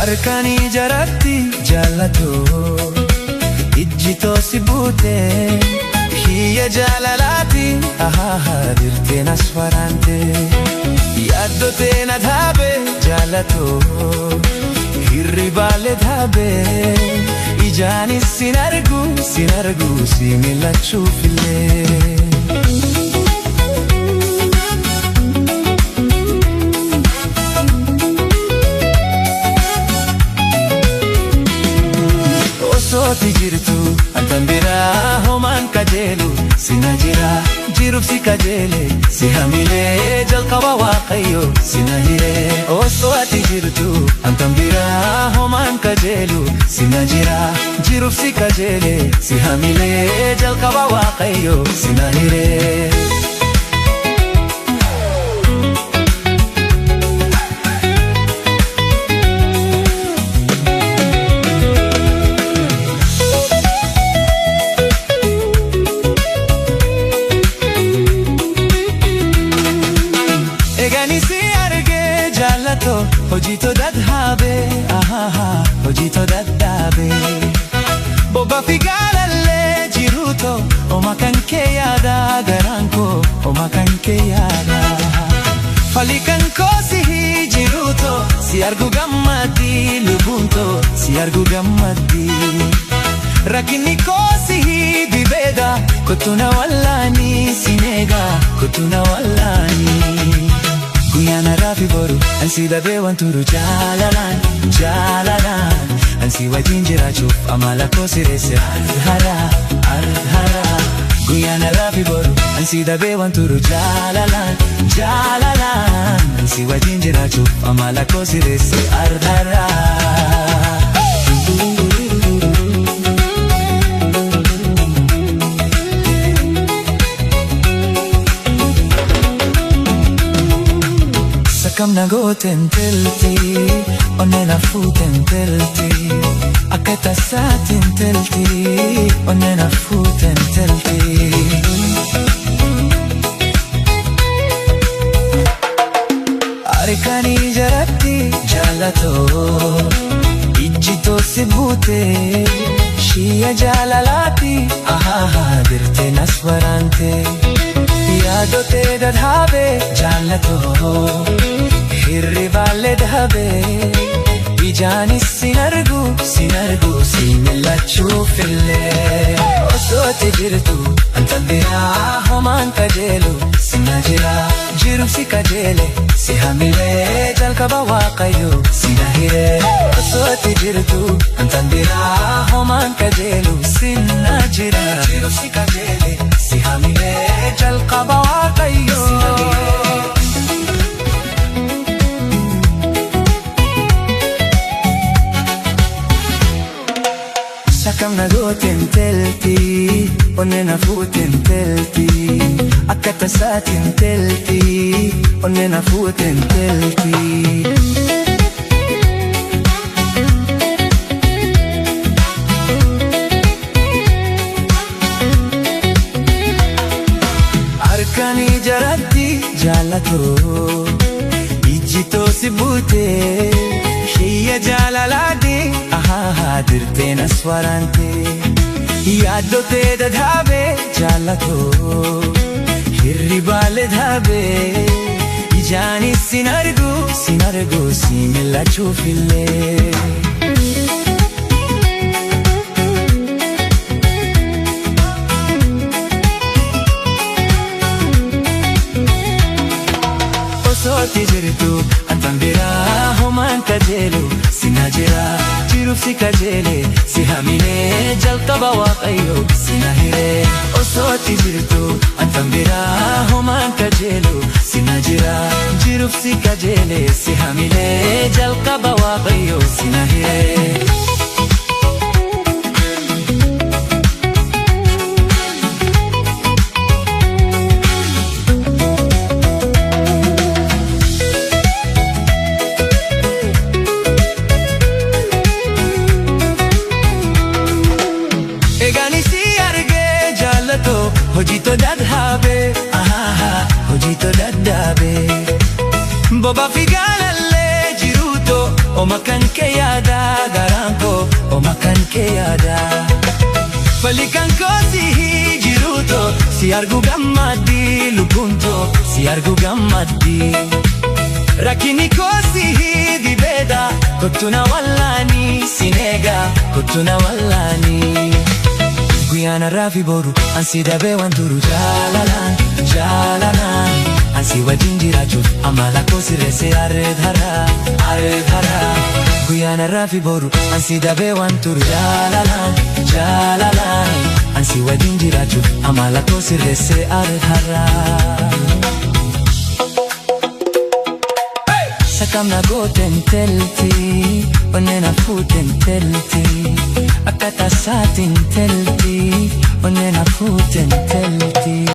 Harkanii jaratti jaalatoo ijjitoo si buute hiyya jaalalaati dirteen as waraante yaaddotee na dhaabe jaalatoo hirribaalee dhaabe ijaanis sin argu si milachuufillee. Osooti jirtu antan biraa homaan kajeelu sina jira jiruuf si kajeele si hamilee jalqaba waaqayyo sina hiree. Osooti jirtu antan biraa homaan kajeelu sina jira jiruuf si kajeele si hamilee jalqaba waaqayyo sina hiree. Hojito dadhabe hojito dadhabe boba figalalle jiruto oma kanke yada garanko oma kanke yada falikan ko si jiruto si argu gammadi lubunto si argu gammadi rakini ko si bibeda kotuna wallani sinega kotuna wallani. Guyana rafi boru ansi dabe wanturu jalalan ansi wajin jirachuuf amala ko sirese arhara. Guyana rafi boru ansi dabe wanturu jalalan ansi wajin jirachuuf amala ko sirese arhara. Kam nagoten telti, onena futen telti, akata satin telti, onena futen telti. Harkanii jaratti jaalatoo ijjitoo si buute hiyya jaalalaati dirteen as waraante yaaddotee dadhabe jaalatoo hirribaalee dhaabe ijaanis sin argu si milachuufillee. Osooti jirtu antan biraa homaan kajeelu sina jira jiruuf si kajeele si hamilee jalqaba waaqayyo sina hiree. Osooti jirtu antan biraa homaan kajeelu sina jira jiruuf si kajeele si hamilee jalqaba waaqayyo sina hiree. Sakam nagoten telti, onena futen telti, akata satin telti, onena futen telti. Harkanii jaratti jaalatoo ijjitoo si buute hiyya jaalalaati dirteen as waraante yaaddotee dadhabe jaalatoo hirribaalee dhaabe ijaanis sin argu si milachuufillee. Osooti jirtu antan biraa homaan kajeelu sina jira jiruuf si kajeele si hamilee jalqaba waaqayyo sina hiree. Osooti jirtu antan biraa homaan kajeelu sina jira jiruuf si kajeele si hamilee jalqaba waaqayyo sina hiree. Hojito dadhabe hojito dadhabe boba figalalle jiruto oma kan kee yaada garaan koo oma kan kee yaada. Falikan koo si jiruuto si argu gammaddi lubbuunto si argu gammaddi. Rakkini koo si dibeeda kottuna wallaani sineega kottuna wallaani. Guyyaana raafi boru ansi dabee waan turu jaalalaan jaalalaan. Ansi wajjin jiraachuuf amala koo sirreessee areed haraa. Guyyaana raafi boru ansi dabee waan turu jaalalaan jaalalaan. Ansi wajjin jiraachuuf amala koo sirreessee areed haraa. Sakamna gooten telti onneen afuuten telti akkata saatiin telti onneen afuuten telti.